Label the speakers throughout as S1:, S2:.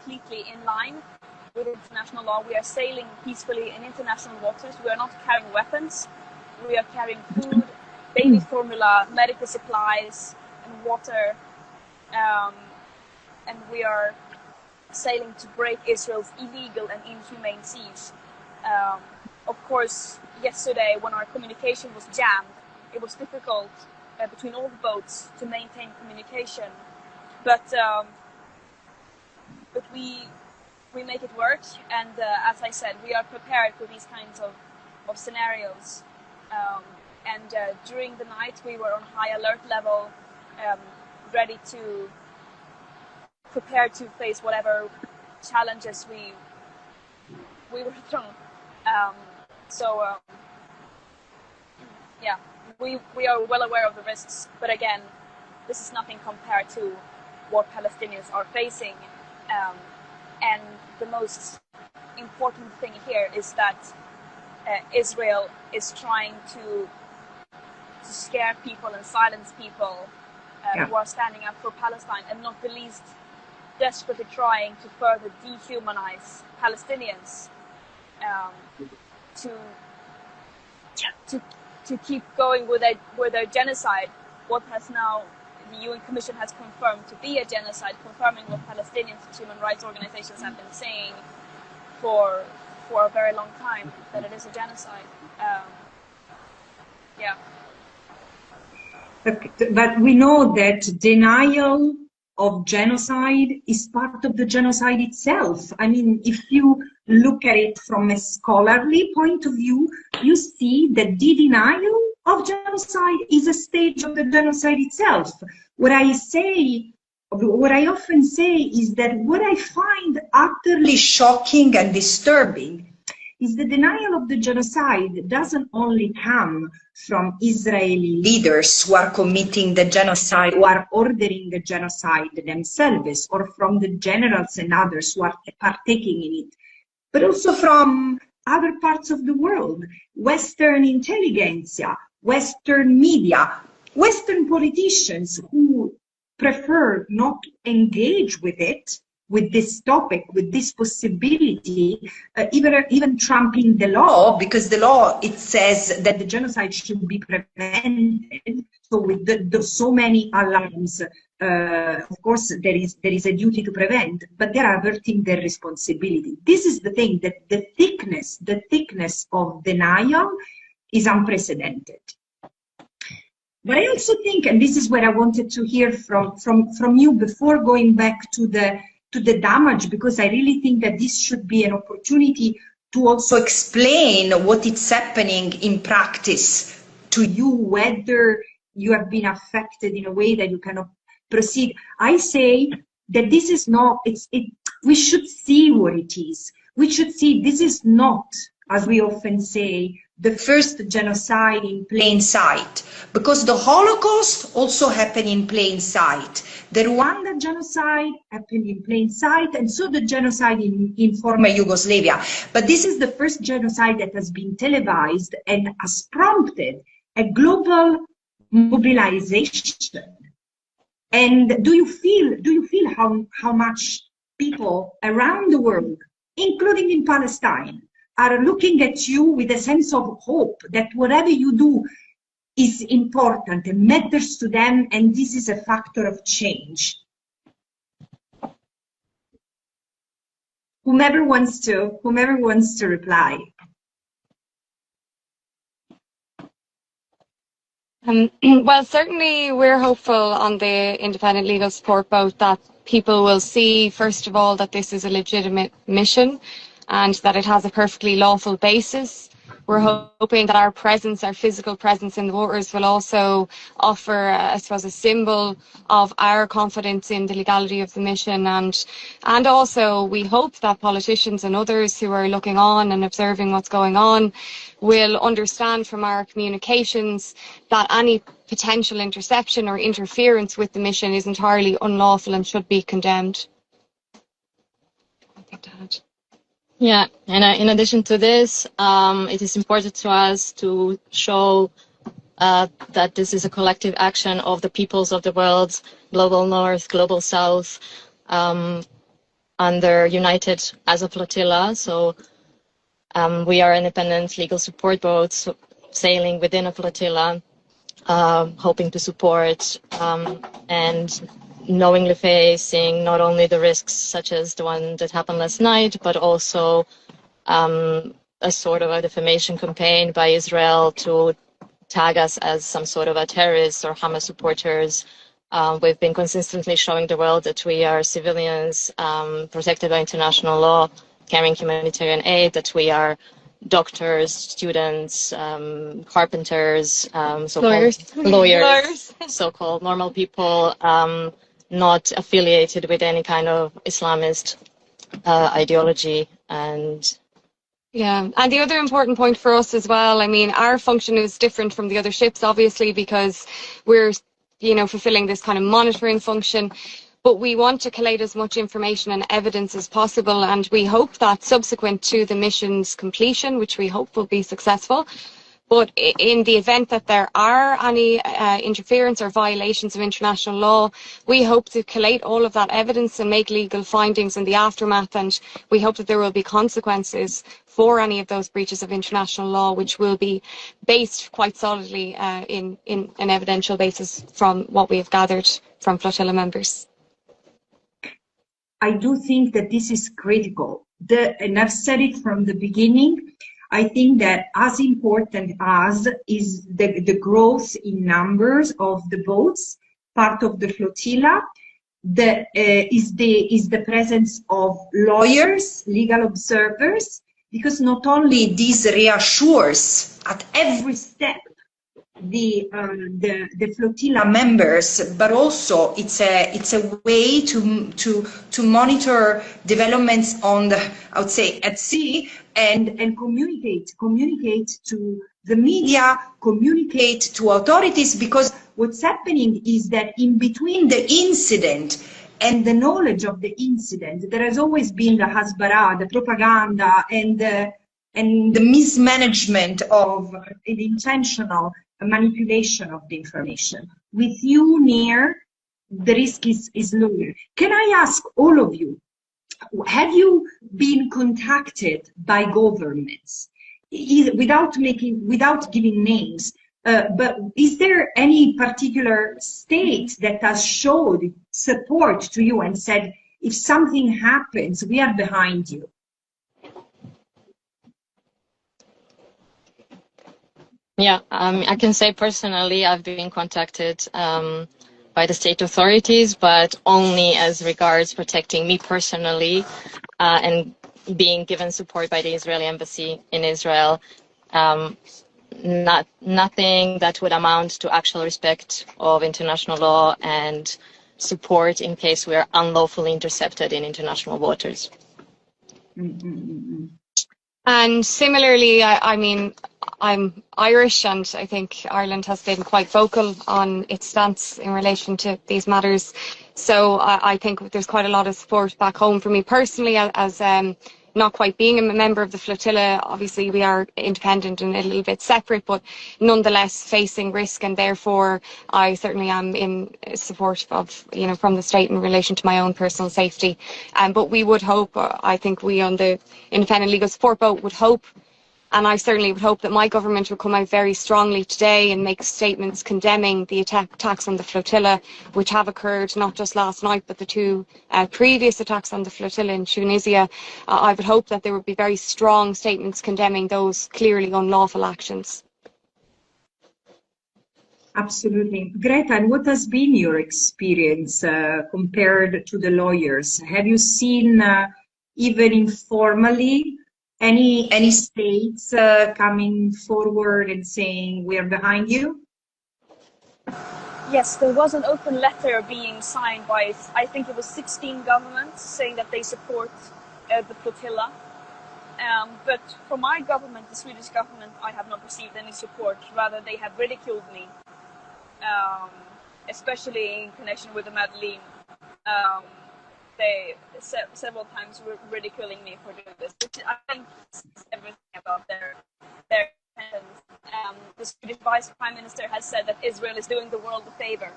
S1: completely in line with international law. We are sailing peacefully in international waters. We are not carrying weapons. We are carrying food, baby formula, medical supplies, and water. And we are sailing to break Israel's illegal and inhumane seas. Of course, yesterday when our communication was jammed, it was difficult between all the boats to maintain communication. But we make it work, and as I said, we are prepared for these kinds of scenarios. And during the night, we were on high alert level, ready to prepare to face whatever challenges we were thrown. Yeah, we are well aware of the risks, but again, this is nothing compared to what Palestinians are facing. And the most important thing here is that Israel is trying to scare people and silence people who are standing up for Palestine, and not the least desperately trying to further dehumanize Palestinians to keep going with their genocide. What has now the UN Commission has confirmed to be a genocide, confirming what Palestinians and human rights organizations have been saying for a very long time, that it is a genocide.
S2: But we know that denial of genocide is part of the genocide itself. I mean, if you look at it from a scholarly point of view, you see that the denial of genocide is a stage of the genocide itself. What I often say is that what I find utterly shocking and disturbing is the denial of the genocide doesn't only come from Israeli leaders who are committing the genocide, who are ordering the genocide themselves, or from the generals and others who are partaking in it, but also from other parts of the world, Western intelligentsia, Western media, Western politicians who prefer not to engage with it, with this topic, with this possibility, even trumping the law, because the law, it says that the genocide should be prevented. So with so many alarms, of course, there is a duty to prevent, but they are averting their responsibility. This is the thing, that the thickness of denial is unprecedented. But I also think, and this is what I wanted to hear from you before going back to the damage, because I really think that this should be an opportunity to also explain what is happening in practice to you, whether you have been affected in a way that you cannot proceed. I say that this is not, we should see what it is. We should see this is not, as we often say, the first genocide in plain sight, because the Holocaust also happened in plain sight. The Rwanda genocide happened in plain sight, and so the genocide in former Yugoslavia. But this is the first genocide that has been televised and has prompted a global mobilization. And do you feel how much people around the world, including in Palestine, are looking at you with a sense of hope that whatever you do is important and matters to them, and this is a factor of change? Whomever wants to reply.
S3: Well, certainly we're hopeful on the independent legal support boat that people will see, first of all, that this is a legitimate mission and that it has a perfectly lawful basis. We're hoping that our presence, our physical presence in the waters, will also offer, I suppose, a symbol of our confidence in the legality of the mission. And also we hope that politicians and others who are looking on and observing what's going on will understand from our communications that any potential interception or interference with the mission is entirely unlawful and should be condemned.
S4: Yeah, and in addition to this, it is important to us to show that this is a collective action of the peoples of the world, global north, global south, under United as a Flotilla. So we are independent legal support boats sailing within a flotilla, hoping to support and knowingly facing not only the risks such as the one that happened last night, but also a sort of a defamation campaign by Israel to tag us as some sort of a terrorists or Hamas supporters. We've been consistently showing the world that we are civilians protected by international law, carrying humanitarian aid, that we are doctors, students, carpenters, lawyers, so-called normal people, not affiliated with any kind of Islamist ideology. And
S3: yeah, and the other important point for us as well, I mean, our function is different from the other ships, obviously, because we're, fulfilling this kind of monitoring function. But we want to collate as much information and evidence as possible, and we hope that subsequent to the mission's completion, which we hope will be successful, but in the event that there are any interference or violations of international law, we hope to collate all of that evidence and make legal findings in the aftermath, and we hope that there will be consequences for any of those breaches of international law, which will be based quite solidly in an evidential basis from what we have gathered from flotilla members.
S2: I do think that this is critical. And I've said it from the beginning. I think that as important as is the growth in numbers of the boats, part of the flotilla, is the presence of lawyers, legal observers, because not only this reassures at every step the flotilla members, but also it's a way to monitor developments on the, I would say, at sea, and communicate to the media, communicate to authorities, because what's happening is that in between the incident and the knowledge of the incident, there has always been the hasbara, the propaganda, and the mismanagement of the intentional manipulation of the information. With you near, the risk is lower. Can I ask all of you, have you been contacted by governments, without giving names, but is there any particular state that has showed support to you and said, if something happens, we are behind you?
S4: Yeah, I can say personally, I've been contacted by the state authorities, but only as regards protecting me personally and being given support by the Israeli embassy in Israel. Nothing that would amount to actual respect of international law and support in case we are unlawfully intercepted in international waters.
S3: And similarly, I mean, I'm Irish, and I think Ireland has been quite vocal on its stance in relation to these matters. So I think there's quite a lot of support back home for me personally, as not quite being a member of the flotilla. Obviously, we are independent and a little bit separate, but nonetheless facing risk, and therefore I certainly am in support of, from the state in relation to my own personal safety. But we would hope, I think we on the Independent Legal Support Boat would hope, and I certainly would hope, that my government will come out very strongly today and make statements condemning the attacks on the flotilla, which have occurred not just last night, but the two previous attacks on the flotilla in Tunisia. I would hope that there would be very strong statements condemning those clearly unlawful actions.
S2: Absolutely. Greta, and what has been your experience compared to the lawyers? Have you seen, even informally, any states coming forward and saying, we are behind you?
S1: Yes, there was an open letter being signed by, I think it was 16 governments, saying that they support the flotilla. But from my government, the Swedish government, I have not received any support. Rather, they have ridiculed me, especially in connection with the Madeleine. They several times were ridiculing me for doing this, which I think says everything about their independence. The Swedish Vice Prime Minister has said that Israel is doing the world a favor,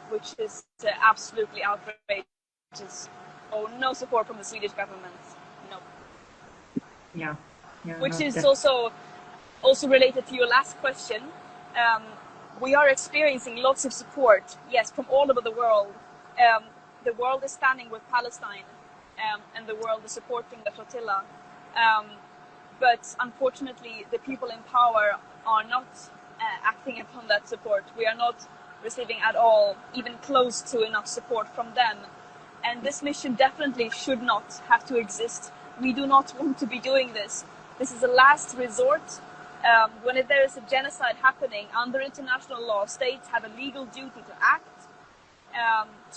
S1: which is absolutely outrageous. no support from the Swedish government. No.
S2: Yeah.
S1: Which is also related to your last question. We are experiencing lots of support, yes, from all over the world. The world is standing with Palestine, and the world is supporting the flotilla. But unfortunately, the people in power are not acting upon that support. We are not receiving at all, even close to enough support from them. And this mission definitely should not have to exist. We do not want to be doing this. This is a last resort. When there is a genocide happening, under international law, states have a legal duty to act,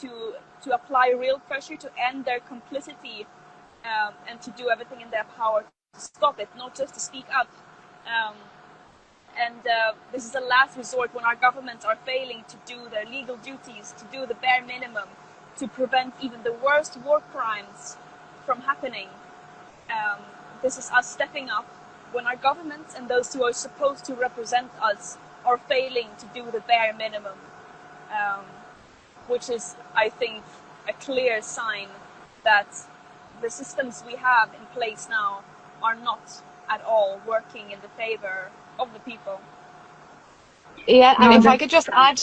S1: to apply real pressure to end their complicity, and to do everything in their power to stop it, not just to speak up. This is a last resort when our governments are failing to do their legal duties, to do the bare minimum, to prevent even the worst war crimes from happening. This is us stepping up when our governments and those who are supposed to represent us are failing to do the bare minimum, which is, I think, a clear sign that the systems we have in place now are not at all working in the favor of the people.
S3: Yeah, and if I could just add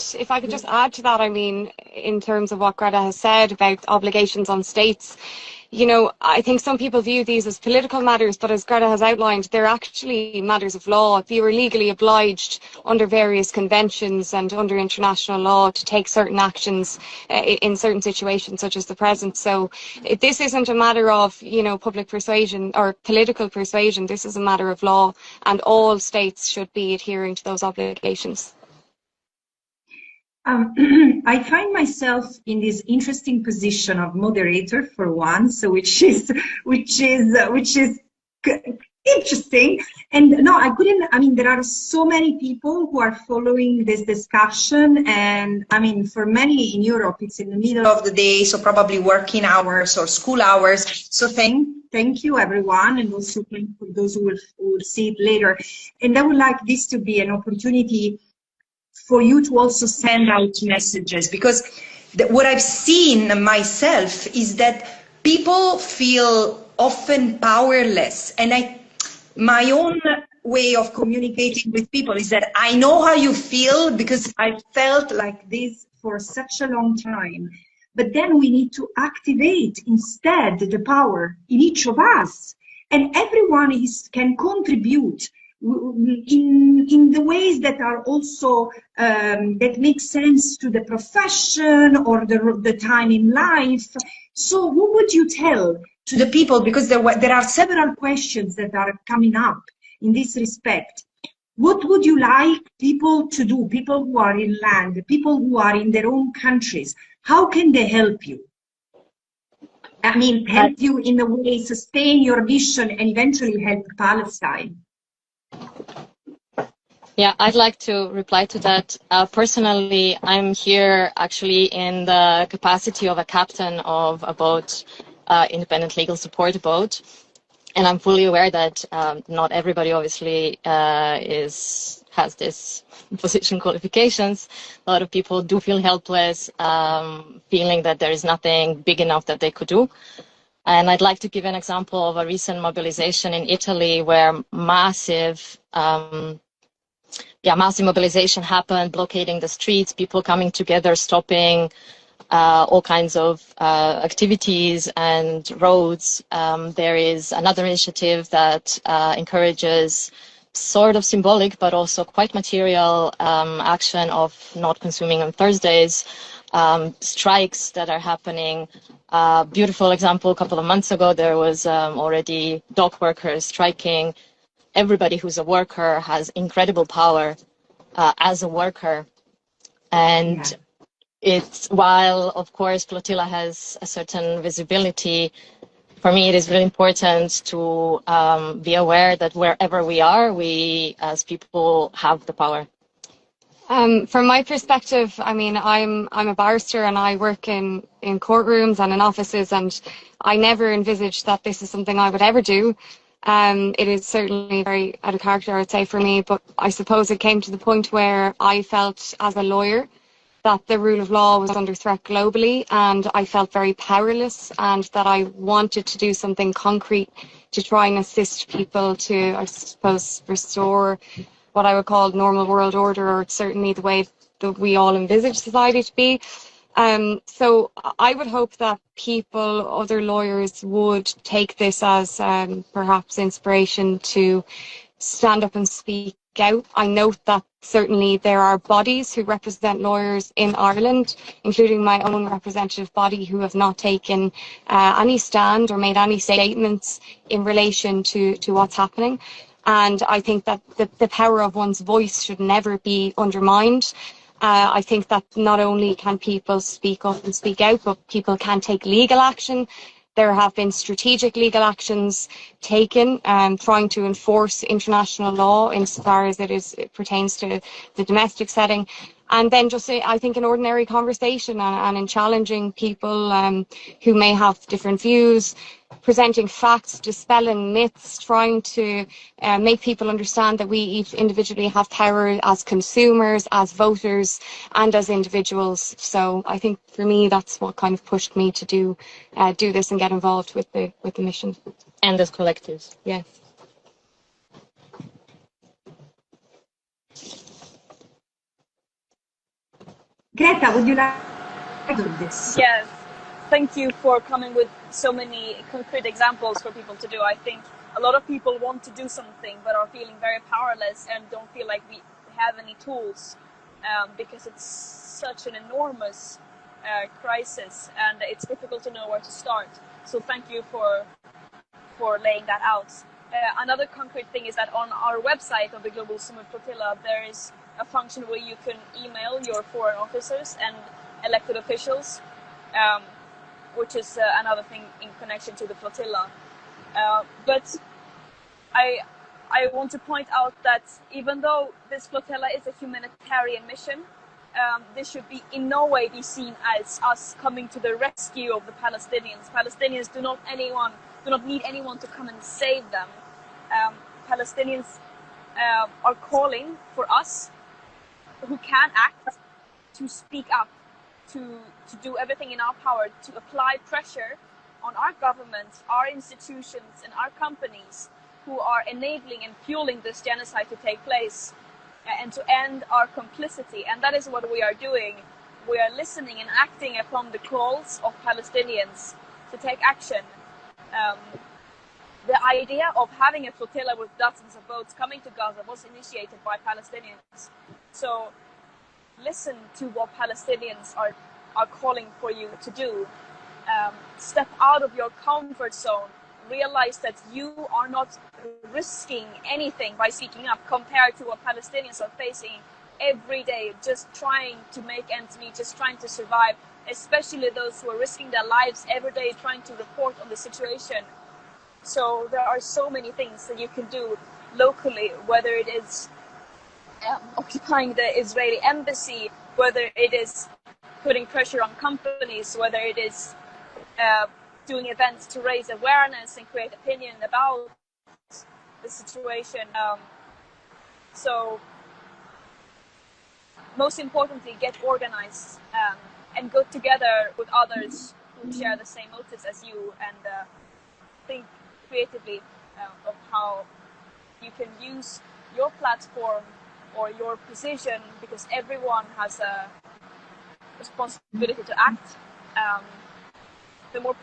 S3: to that, I mean, in terms of what Greta has said about obligations on states, you know, I think some people view these as political matters, but as Greta has outlined, they're actually matters of law. You are legally obliged under various conventions and under international law to take certain actions in certain situations, such as the present. So this isn't a matter of, you know, public persuasion or political persuasion. This is a matter of law, and all states should be adhering to those obligations.
S2: I find myself in this interesting position of moderator for once, so which is interesting. And no, I couldn't. I mean, there are so many people who are following this discussion, and I mean, for many in Europe, it's in the middle of the day, so probably working hours or school hours. So thank you, everyone, and also thank for those who will see it later. And I would like this to be an opportunity for you to also send out messages, because what I've seen myself is that people feel often powerless, and my own way of communicating with people is that I know how you feel, because I felt like this for such a long time. But then we need to activate instead the power in each of us, and everyone can contribute in the ways that are also that make sense to the profession or the time in life. So what would you tell to the people, because there are several questions that are coming up in this respect? What would you like people to do, people who are in land, people who are in their own countries? How can they help you? I mean, help you in a way, sustain your vision, and eventually help Palestine.
S4: Yeah, I'd like to reply to that. Personally, I'm here actually in the capacity of a captain of a boat, independent legal support boat. And I'm fully aware that not everybody obviously has this position qualifications. A lot of people do feel helpless, feeling that there is nothing big enough that they could do. And I'd like to give an example of a recent mobilization in Italy where massive mobilization happened, blockading the streets, people coming together, stopping all kinds of activities and roads. There is another initiative that encourages sort of symbolic but also quite material action of not consuming on Thursdays, strikes that are happening. Beautiful example, a couple of months ago, there was already dock workers striking. Everybody who's a worker has incredible power as a worker. And it's, while of course Flottille has a certain visibility, for me it is really important to be aware that wherever we are, we as people have the power.
S3: From my perspective, I mean, I'm a barrister and I work in courtrooms and in offices, and I never envisaged that this is something I would ever do. It is certainly very out of character, I would say, for me, but I suppose it came to the point where I felt as a lawyer that the rule of law was under threat globally, and I felt very powerless, and that I wanted to do something concrete to try and assist people to, I suppose, restore what I would call normal world order, or certainly the way that we all envisage society to be. So I would hope that people, other lawyers, would take this as perhaps inspiration to stand up and speak out. I note that certainly there are bodies who represent lawyers in Ireland, including my own representative body, who have not taken any stand or made any statements in relation to what's happening. And I think that the power of one's voice should never be undermined. I think that not only can people speak up and speak out, but people can take legal action. There have been strategic legal actions taken trying to enforce international law insofar as it pertains to the domestic setting. And then just, I think, an ordinary conversation and in challenging people who may have different views, presenting facts, dispelling myths, trying to make people understand that we each individually have power as consumers, as voters, and as individuals. So I think for me, that's what kind of pushed me to do this and get involved with the mission.
S4: And as collectives.
S3: Yes.
S2: Greta, would you like to do this?
S1: Yes. Thank you for coming with so many concrete examples for people to do. I think a lot of people want to do something but are feeling very powerless and don't feel like we have any tools because it's such an enormous crisis and it's difficult to know where to start. So thank you for laying that out. Another concrete thing is that on our website of the Global Summit Flotilla, there is a function where you can email your foreign officers and elected officials, which is another thing in connection to the flotilla. But I want to point out that even though this flotilla is a humanitarian mission, this should be in no way be seen as us coming to the rescue of the Palestinians. Palestinians do not need anyone to come and save them. Palestinians are calling for us who can act to speak up, to do everything in our power to apply pressure on our government, our institutions and our companies who are enabling and fueling this genocide to take place and to end our complicity. And that is what we are doing. We are listening and acting upon the calls of Palestinians to take action. The idea of having a flotilla with dozens of boats coming to Gaza was initiated by Palestinians. So listen to what Palestinians are calling for you to do. Step out of your comfort zone. Realize that you are not risking anything by speaking up compared to what Palestinians are facing every day, just trying to make ends meet, just trying to survive, especially those who are risking their lives every day trying to report on the situation. So there are so many things that you can do locally, whether it is occupying the Israeli embassy, whether it is putting pressure on companies, whether it is doing events to raise awareness and create opinion about the situation. So most importantly, get organized and go together with others who share the same motives as you, and think creatively of how you can use your platform or your position, because everyone has a responsibility to act. The more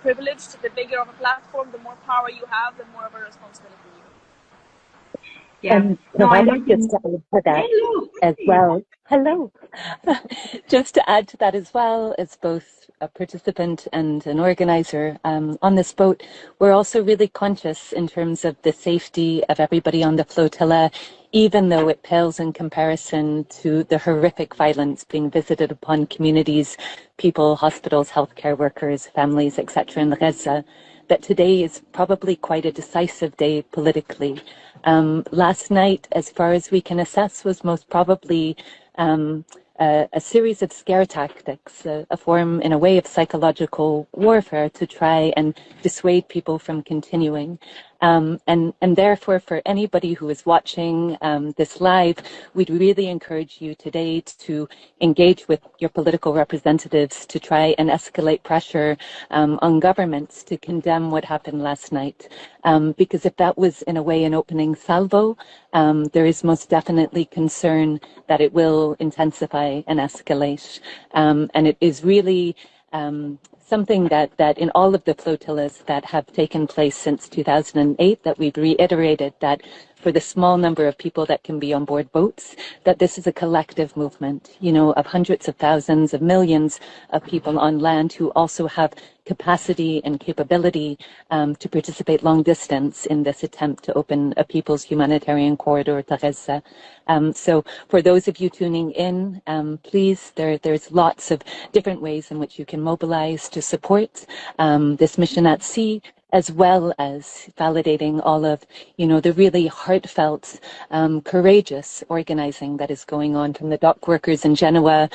S1: privileged, the bigger of a platform, the more power you have, the more of a responsibility you have.
S2: Yeah.
S5: I like just to add to that as well. Hello. Just to add to that as well, as both a participant and an organizer on this boat, we're also really conscious in terms of the safety of everybody on the flotilla, even though it pales in comparison to the horrific violence being visited upon communities, people, hospitals, healthcare workers, families, etc. in Gaza, that today is probably quite a decisive day politically. Last night, as far as we can assess, was most probably a series of scare tactics, a form in a way of psychological warfare to try and dissuade people from continuing. And therefore, for anybody who is watching this live, we'd really encourage you today to engage with your political representatives to try and escalate pressure on governments to condemn what happened last night. Because if that was, in a way, an opening salvo, there is most definitely concern that it will intensify and escalate. And it is really something that in all of the flotillas that have taken place since 2008, that we've reiterated that for the small number of people that can be on board boats, that this is a collective movement, you know, of hundreds of thousands, of millions of people on land who also have capacity and capability to participate long distance in this attempt to open a people's humanitarian corridor to Gaza. So for those of you tuning in, please, there's lots of different ways in which you can mobilize to support this mission at sea, as well as validating all of, you know, the really heartfelt, courageous organizing that is going on, from the dock workers in Genoa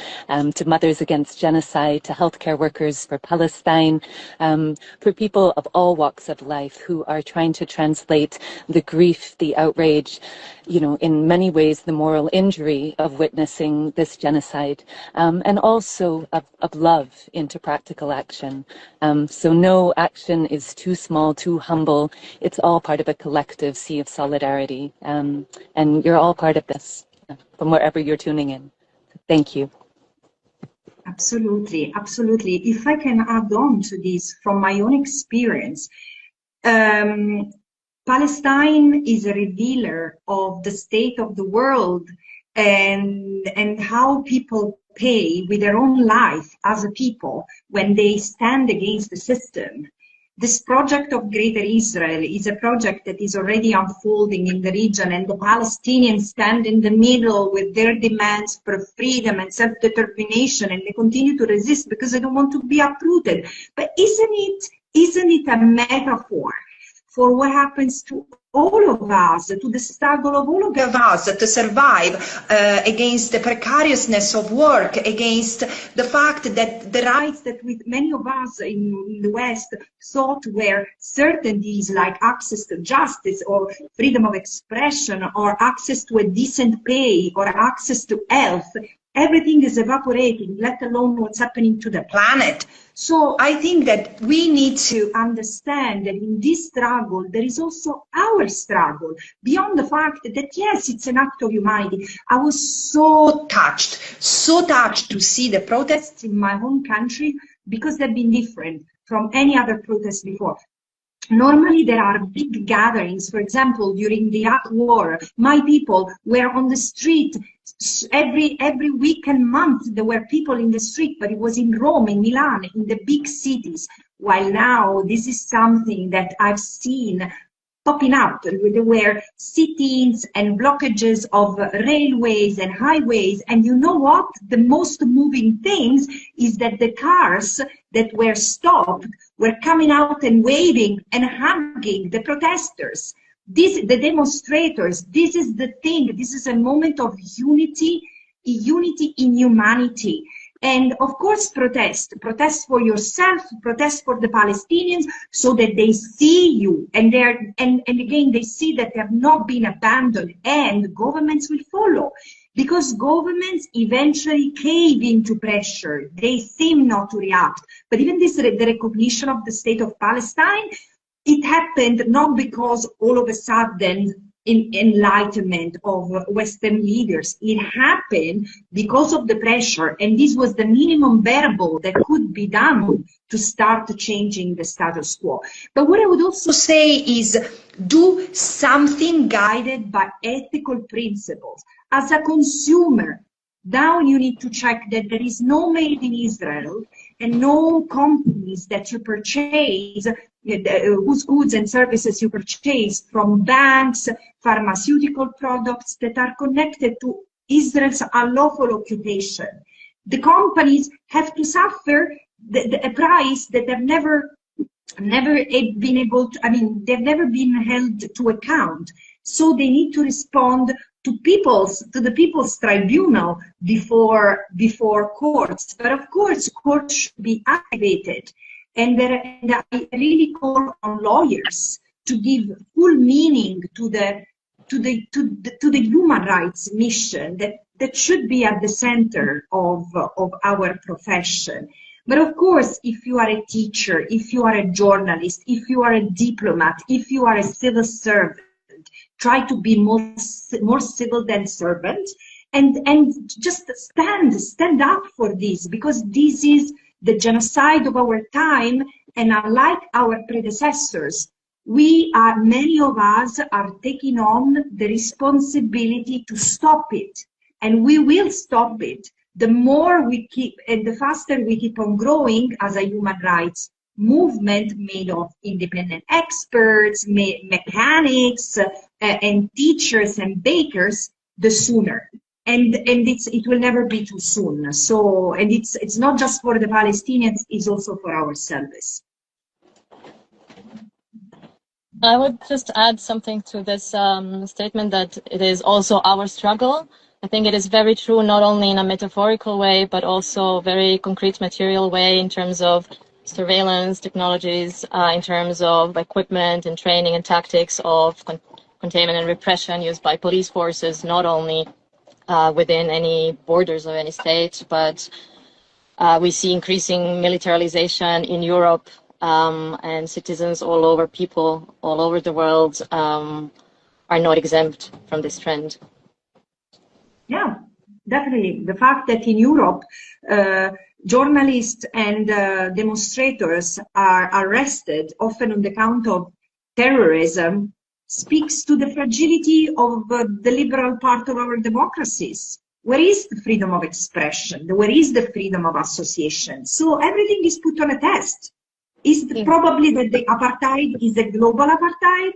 S5: to Mothers Against Genocide, to healthcare workers for Palestine, for people of all walks of life who are trying to translate the grief, the outrage, you know, in many ways the moral injury of witnessing this genocide, and also of love into practical action. So no action is too small, too humble. It's all part of a collective sea of solidarity. And you're all part of this from wherever you're tuning in. Thank you.
S2: Absolutely, absolutely. If I can add on to this from my own experience, Palestine is a revealer of the state of the world and how people pay with their own life as a people when they stand against the system. This project of Greater Israel is a project that is already unfolding in the region, and the Palestinians stand in the middle with their demands for freedom and self-determination, and they continue to resist because they don't want to be uprooted. But isn't it a metaphor for what happens to all of us, to the struggle of all of us to survive against the precariousness of work, against the fact that the rights that many of us in the West thought were certainties, like access to justice or freedom of expression or access to a decent pay or access to health, everything is evaporating, let alone what's happening to the planet. So I think that we need to understand that in this struggle, there is also our struggle, beyond the fact that, yes, it's an act of humanity. I was so touched to see the protests in my home country, because they've been different from any other protest before. Normally there are big gatherings. For example, during the Iraq War, my people were on the street every week and month. There were people in the street, but it was in Rome, in Milan, in the big cities. While now this is something that I've seen popping up. There were sit-ins and blockages of railways and highways. And you know what? The most moving things is that the cars that were stopped were coming out and waving and hugging the protesters. The demonstrators, this is the thing. This is a moment of unity in humanity. And of course, protest for yourself, protest for the Palestinians, so that they see you, and again they see that they have not been abandoned, and governments will follow, because governments eventually cave into pressure. They seem not to react, but even this, the recognition of the state of Palestine, it happened not because all of a sudden in enlightenment of Western leaders. It happened because of the pressure, and this was the minimum bearable that could be done to start changing the status quo. But what I would also say is, do something guided by ethical principles. As a consumer, now you need to check that there is no made in Israel and no companies that you purchase, whose goods and services you purchase from banks, pharmaceutical products that are connected to Israel's unlawful occupation. The companies have to suffer a price that they've never been able to, they've never been held to account. So they need to respond to the people's tribunal before courts. But of course, courts should be activated. And I really call on lawyers to give full meaning to the human rights mission that should be at the center of our profession. But of course, if you are a teacher, if you are a journalist, if you are a diplomat, if you are a civil servant, try to be more civil than servant, and just stand up for this, because this is the genocide of our time, and unlike our predecessors, many of us are taking on the responsibility to stop it, and we will stop it. The more we keep, and the faster we keep on growing as a human rights movement made of independent experts, mechanics, and teachers and bakers, the sooner. And it will never be too soon. So, and it's not just for the Palestinians, it's also for ourselves.
S4: I would just add something to this statement, that it is also our struggle. I think it is very true, not only in a metaphorical way, but also very concrete material way in terms of surveillance technologies, in terms of equipment and training and tactics of containment and repression used by police forces, not only within any borders of any state, but we see increasing militarization in Europe, and citizens all over, people all over the world are not exempt from this trend.
S2: Yeah, definitely. The fact that in Europe, journalists and demonstrators are arrested, often on the count of terrorism, speaks to the fragility of the liberal part of our democracies. Where is the freedom of expression? Where is the freedom of association? So everything is put on a test. Probably that the apartheid is a global apartheid?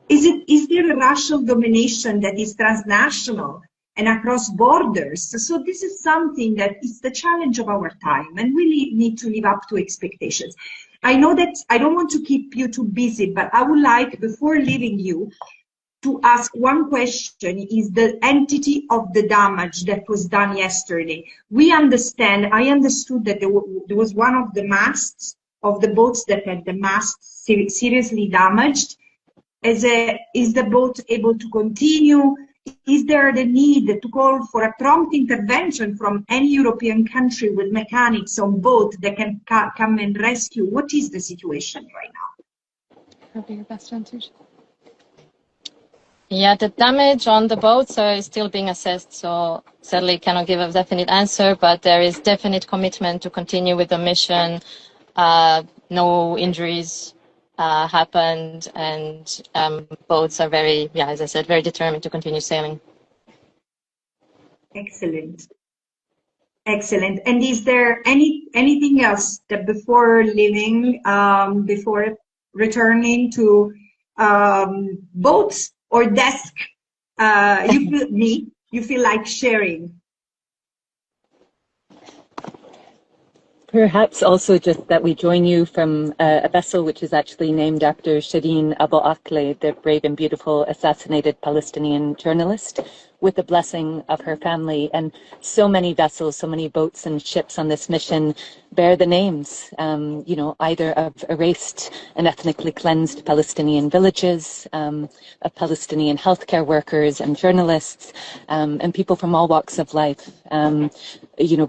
S2: Is there a racial domination that is transnational and across borders? So this is something that is the challenge of our time, and we need to live up to expectations. I know that I don't want to keep you too busy, but I would like, before leaving you, to ask one question: is the entity of the damage that was done yesterday? I understood that there was one of the masts of the boats that had the mast seriously damaged. Is the boat able to continue? Is there the need to call for a prompt intervention from any European country with mechanics on boat that can come and rescue? What is the situation right now?
S3: Probably your best answer.
S4: Yeah, the damage on the boats is still being assessed, so sadly cannot give a definite answer, but there is definite commitment to continue with the mission. No injuries happened, and boats are very, as I said, very determined to continue sailing.
S2: Excellent. Excellent. And is there anything else that before leaving, before returning to boats or desk, you feel like sharing?
S5: Perhaps also just that we join you from a vessel which is actually named after Shireen Abu Akleh, the brave and beautiful assassinated Palestinian journalist, with the blessing of her family. And so many vessels, so many boats and ships on this mission bear the names, either of erased and ethnically cleansed Palestinian villages, of Palestinian healthcare workers and journalists, and people from all walks of life.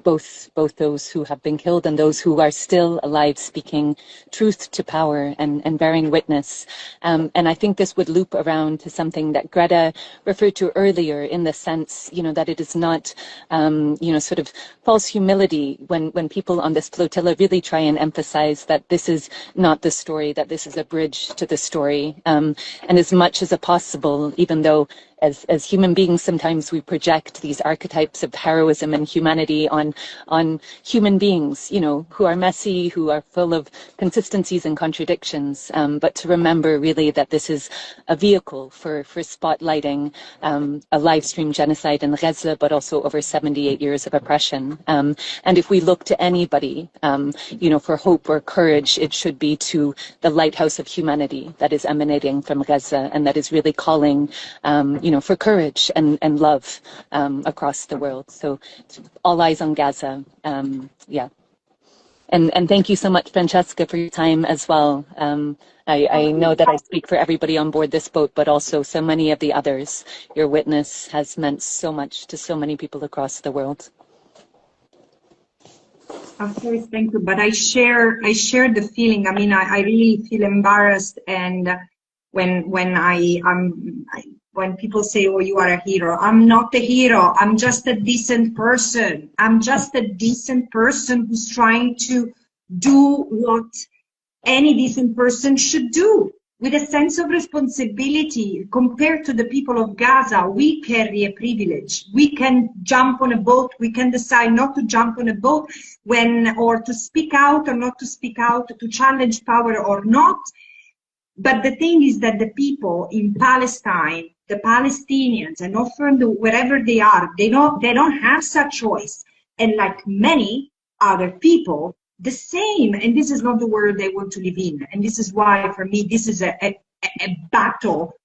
S5: Both those who have been killed and those who are still alive, speaking truth to power and bearing witness. And I think this would loop around to something that Greta referred to earlier, in the sense, that it is not, sort of false humility when people on this flotilla really try and emphasize that this is not the story, that this is a bridge to the story. And as much as possible, even though as human beings, sometimes we project these archetypes of heroism and humanity on human beings, who are messy, who are full of consistencies and contradictions. But to remember really that this is a vehicle for spotlighting a live stream genocide in Gaza, but also over 78 years of oppression. And if we look to anybody, for hope or courage, it should be to the lighthouse of humanity that is emanating from Gaza, and that is really calling, for courage and love across the world. So all eyes on Gaza. And thank you so much, Francesca, for your time as well. I know that I speak for everybody on board this boat, but also so many of the others. Your witness has meant so much to so many people across the world.
S2: Of course, thank you. But I share the feeling. I mean, I really feel embarrassed, and when people say, "Oh, you are a hero," I'm not a hero. I'm just a decent person. I'm just a decent person who's trying to do what any decent person should do, with a sense of responsibility. Compared to the people of Gaza, we carry a privilege. We can jump on a boat. We can decide not to jump on a boat or to speak out or not to speak out, to challenge power or not. But the thing is that the people in Palestine, the Palestinians, and often wherever they are, they don't have such choice. And like many other people, the same, and this is not the world they want to live in. And this is why, for me, this is a battle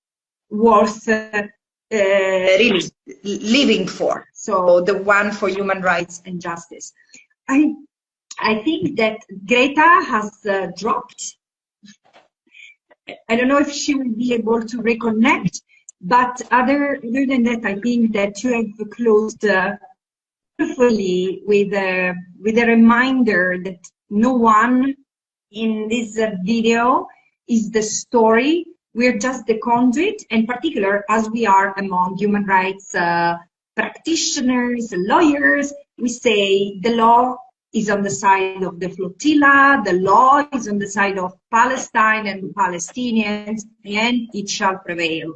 S2: worth really living for. So the one for human rights and justice. I think that Greta has dropped. I don't know if she will be able to reconnect, but other than that, I think that you have closed beautifully with a reminder that no one in this video is the story. We're just the conduit, in particular, as we are among human rights practitioners, lawyers, we say the law is on the side of the flotilla, the law is on the side of Palestine and the Palestinians, and it shall prevail.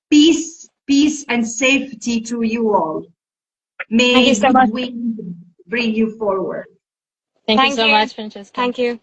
S2: Peace, peace and safety to you all. May good wind bring you forward.
S4: Thank you so much, Francesca.
S3: Thank you.